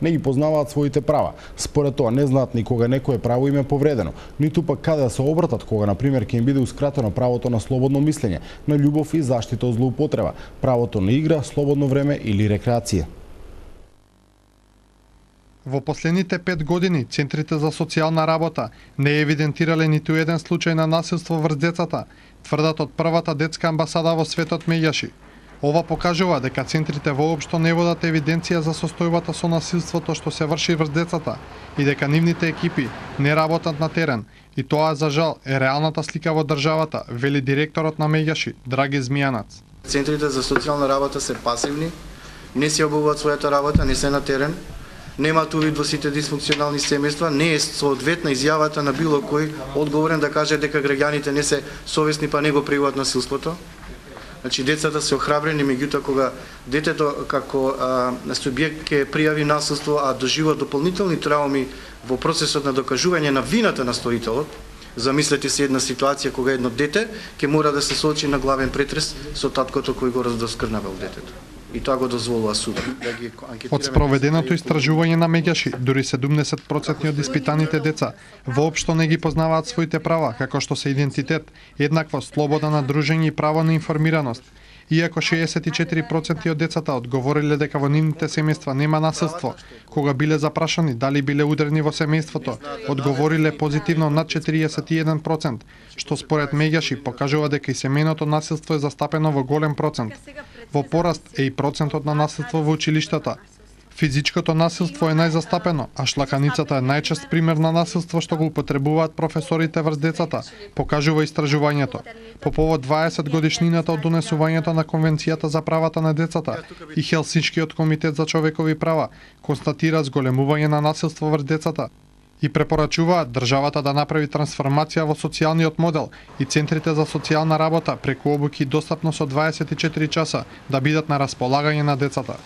не ги познаваат своите права. Според тоа не знаат ни кога некое право им е повредено, ниту пак каде да се обратат кога на пример ќе им бидеускратено правото на слободно мислење, на љубов и заштита од злоупотреба, правото на игра, слободно време или рекреација. Во последните 5 години центрите за социјална работа не евидентирале ниту еден случај на насилство врз децата, тврдат од првата детска амбасада во светот Меѓаши. Ова покажува дека центрите воопшто не водат евиденција за состојбата со насилството што се врши врз децата и дека нивните екипи не работат на терен. И тоа, за жал, е реалната слика во државата, вели директорот на Меѓаши, Драги Змијанац. Центрите за социјална работа се пасивни, не си обуват својата работа, не се на терен, немаат увид во сите дисфункционални семејства, не е соодветна изјавата на било кој одговорен да каже дека граѓаните не се совесни па не го пријуват насилството. Значи децата се охрабрени, меѓутоа кога детето како субјект ќе пријави насилство, а доживува дополнителни трауми во процесот на докажување на вината на стоителот, замислете се една ситуација кога едно дете ќе мора да се соочи на главен претрес со таткото кој го раздоскрнавал детето. И тоа го дозволува судот. Од спроведеното истражување на Меѓаши, дури 70% од испитаните деца воопшто не ги познаваат своите права, како што се идентитет, еднаквост, слобода на дружење и право на информираност. Иако 64% од децата одговориле дека во нивните семејства нема насилство, кога биле запрашани дали биле ударени во семејството, одговориле позитивно над 41%, што според Меѓаши покажува дека и семејното насилство е застапено во голем процент. Во пораст е и процентот на насилство во училиштата. Физичкото насилство е најзастапено, а шлаканицата е најчест пример на насилство што го употребуваат професорите врз децата, покажува истражувањето. По повод 20 годишнината од донесувањето на Конвенцијата за правата на децата и Хелсиншкиот комитет за човекови права констатира зголемување на насилство врз децата и препорачуваат државата да направи трансформација во социјалниот модел и центрите за социјална работа преку обуки достапно со 24 часа да бидат на располагање на децата.